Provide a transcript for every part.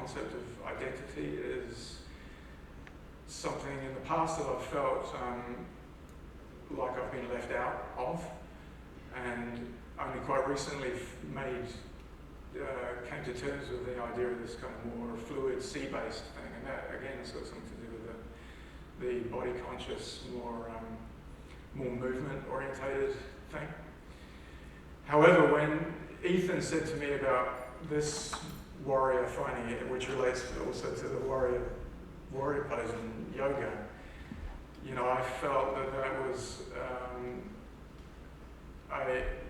concept of identity is something in the past that I've felt like I've been left out of, and only quite recently came to terms with the idea of this kind of more fluid, sea-based thing, and that again has got something to do with the body-conscious, more movement-orientated thing. However, when Ethan said to me about this warrior finding it, which relates also to the warrior pose in yoga, I felt that was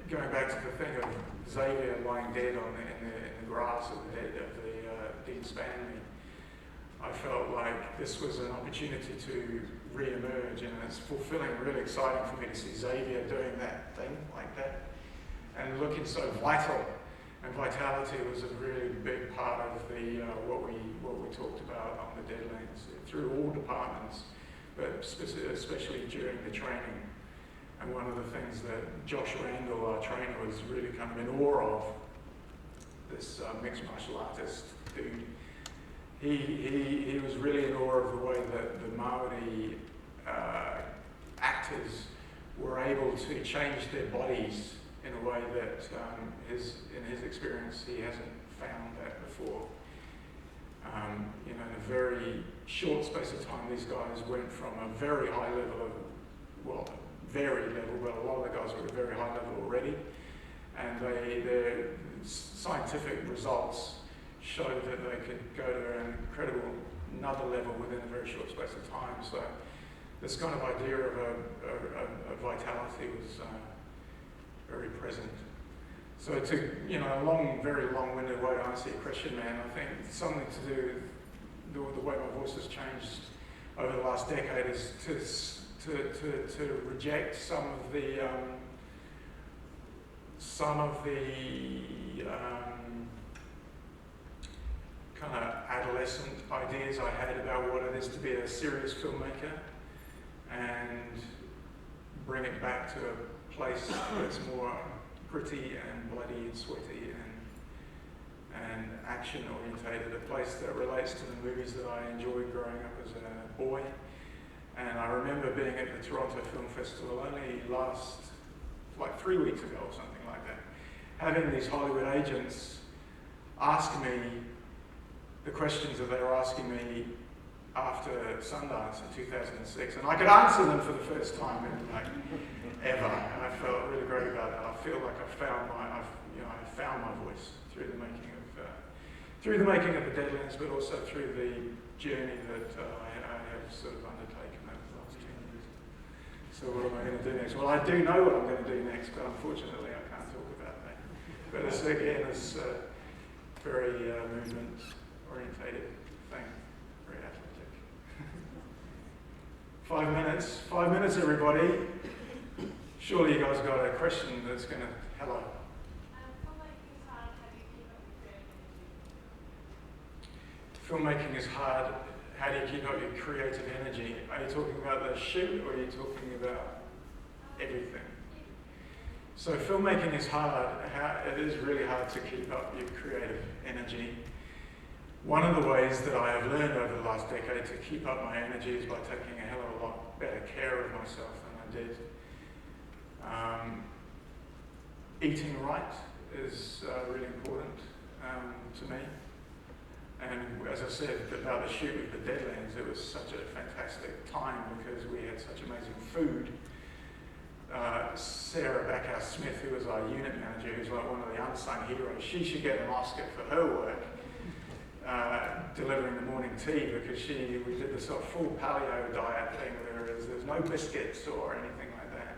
going back to the thing of Xavier lying dead in the grass of the Dean Stanley. I felt like this was an opportunity to re-emerge, and it's fulfilling, really exciting for me to see Xavier doing that thing like that and looking so vital. And vitality was a really big part of the what we talked about on the Deadlands through all departments, but especially during the training. And one of the things that Josh Randall, our trainer, was really kind of in awe of, this mixed martial artist dude. He was really in awe of the way that the Maori actors were able to change their bodies in a way that, in his experience, he hasn't found that before. In a very short space of time, these guys went from a very high level of, varied level, but a lot of the guys were at a very high level already, and their scientific results showed that they could go to an incredible another level within a very short space of time. So this kind of idea of a vitality was very present. So to, a very long-winded way to answer your question, man, I think something to do with the way my voice has changed over the last decade is to reject some of the kind of adolescent ideas I had about what it is to be a serious filmmaker, and bring it back to a place that's more gritty and bloody and sweaty and action orientated, a place that relates to the movies that I enjoyed growing up as a boy. And I remember being at the Toronto Film Festival only like 3 weeks ago or something like that, having these Hollywood agents ask me the questions that they were asking me after Sundance in 2006, and I could answer them for the first time in ever, and I felt really great about that. I feel like I found my voice through the making of the Deadlands, but also through the journey that I have sort of undertaken over the last 10 years. So what am I going to do next? Well, I do know what I'm going to do next, but unfortunately I can't talk about that. But it's very movement-orientated thing, very athletic. 5 minutes. 5 minutes, everybody. Surely you guys got a question that's going to, hello. Filmmaking is hard. How do you keep up your creative energy? Are you talking about the shoot, or are you talking about everything? So filmmaking is hard. It is really hard to keep up your creative energy. One of the ways that I have learned over the last decade to keep up my energy is by taking a hell of a lot better care of myself than I did. Eating right is really important to me. And as I said about the shoot with the Deadlands, it was such a fantastic time because we had such amazing food. Sarah Backhouse-Smith, who was our unit manager, who's like one of the unsung heroes, she should get an Oscar for her work delivering the morning tea, because we did this sort of full paleo diet thing where there's no biscuits or anything like that.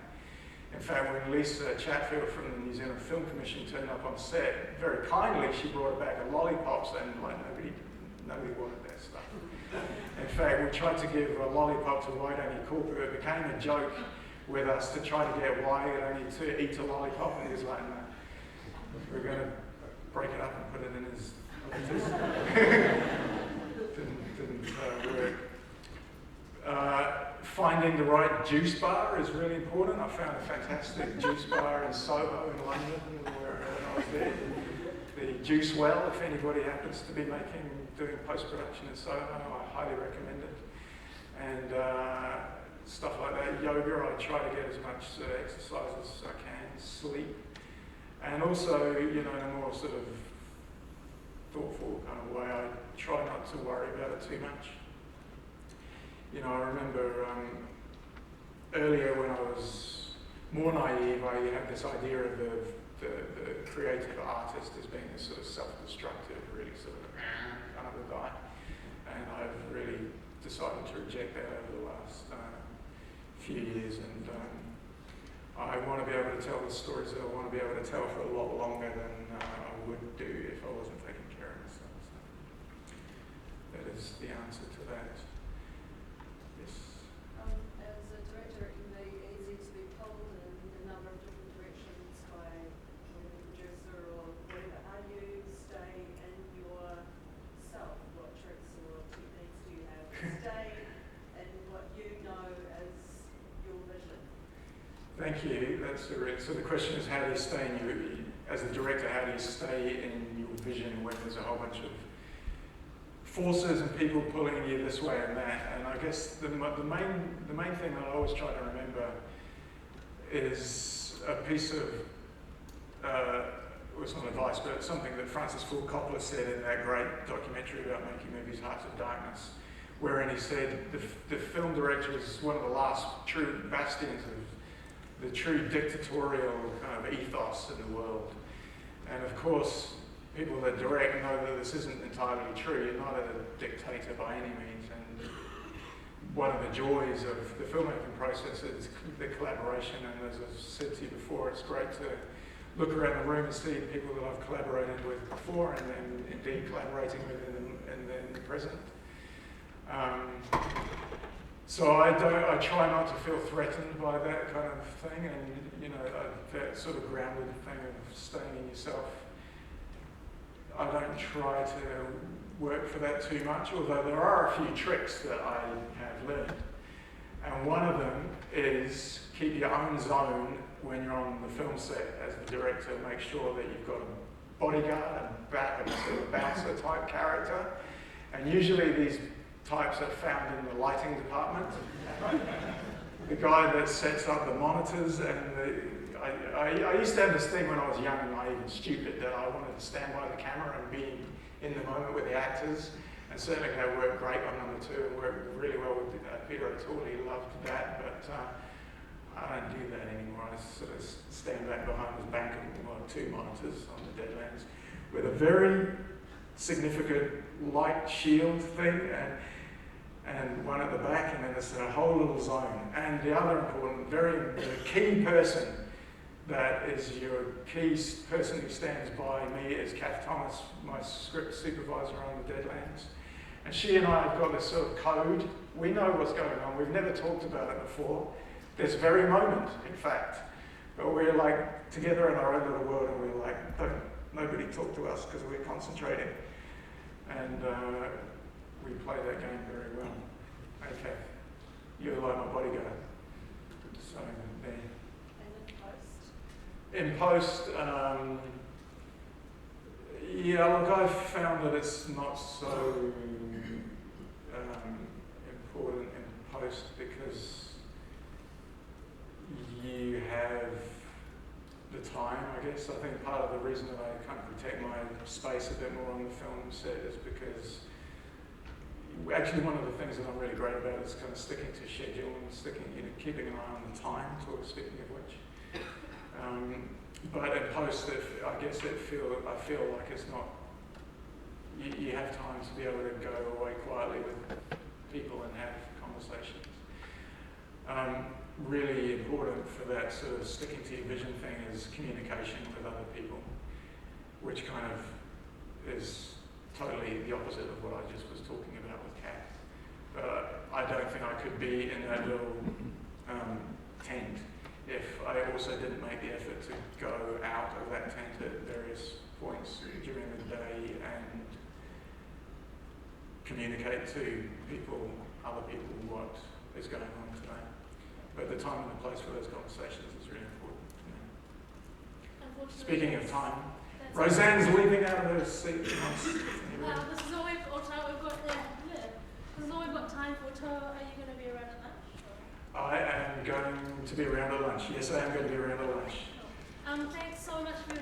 In fact, when Lisa Chatfield from the New Zealand Film Commission turned up on set, very kindly she brought back a lollipops, and nobody wanted that stuff. In fact, we tried to give a lollipop to Waitangi Corker. It became a joke with us to try to get Waitangi to eat a lollipop, and he was like, no, we're going to break it up and put it in his didn't work. Finding the right juice bar is really important. I found a fantastic juice bar in Soho in London when I was there. The juice well. If anybody happens to be doing post-production in solo, I highly recommend it. And stuff like that. Yoga, I try to get as much exercise as I can. Sleep. And also, in a more sort of thoughtful kind of way, I try not to worry about it too much. I remember earlier when I was more naive, I had this idea of the creative artist as being this sort of self-destructive, really sort of kind of a guy. And I've really decided to reject that over the last few years. And I want to be able to tell the stories that I want to be able to tell for a lot longer than I would do if I wasn't taking care of myself. So that is the answer to that. Yes. As a director, it can be easy to be pulled in a number of different directions by the producer or whatever. How do you stay in yourself? What tricks or techniques do you have to stay in what you know as your vision? Thank you. So the question is, how do you stay in as a director, how do you stay in your vision when there's a whole bunch of forces and people pulling you this way and that? And I guess the main thing that I always try to remember is a piece of, well, it's not advice, but something that Francis Ford Coppola said in that great documentary about making movies, Hearts of Darkness, wherein he said the film director is one of the last true bastions of the true dictatorial kind of ethos in the world. And of course, people that direct know that this isn't entirely true. You're not a dictator by any means. And one of the joys of the filmmaking process is the collaboration. And as I've said to you before, it's great to look around the room and see people that I've collaborated with before and then indeed collaborating with in the present. So I try not to feel threatened by that kind of thing, and that sort of grounded thing of staying in yourself. I don't try to work for that too much, although there are a few tricks that I have learned. And one of them is keep your own zone when you're on the film set as the director. Make sure that you've got a bodyguard, a sort of bouncer type character, and usually these types are found in the lighting department. The guy that sets up the monitors, and I used to have this thing when I was young and naive and stupid that I wanted to stand by the camera and be in the moment with the actors, and certainly that worked great on number 2 and worked really well with Peter O'Toole. He loved that, but I don't do that anymore. I sort of stand back behind this bank of 2 monitors on the Deadlands with a very significant light shield thing and one at the back, and then there's a whole little zone. And the other important, the key person that is your key person who stands by me is Kath Thomas, my script supervisor on the Deadlands. And she and I have got this sort of code. We know what's going on. We've never talked about it before. This very moment, in fact. But we're like together in our own little world, and we're like, don't nobody talk to us because we're concentrating. And we play that game very well. Okay, you're like my bodyguard. So there. And in post, yeah, look, I've found that it's not so important in post because you have the time, I guess. I think part of the reason that I kind of protect my space a bit more on the film set is because actually one of the things that I'm really great about is kind of sticking to schedule and keeping an eye on the time, speaking of which. But in post, I feel like it's not, you have time to be able to go away quietly with people and have conversations. Really important for that sort of sticking to your vision thing is communication with other people, which kind of is totally the opposite of what I just was talking about with Kat. But I don't think I could be in that little tent if I also didn't make the effort to go out of that tent at various points during the day and communicate to other people, what is going on today. But the time and the place for those conversations is really important to me. Speaking of time, Roseanne's leaving out of her seat. This is all we've got. This is all we've got time for. Toa, are you going to be around at lunch? I am going to be around at lunch. Yes, I am going to be around at lunch. Thanks so much for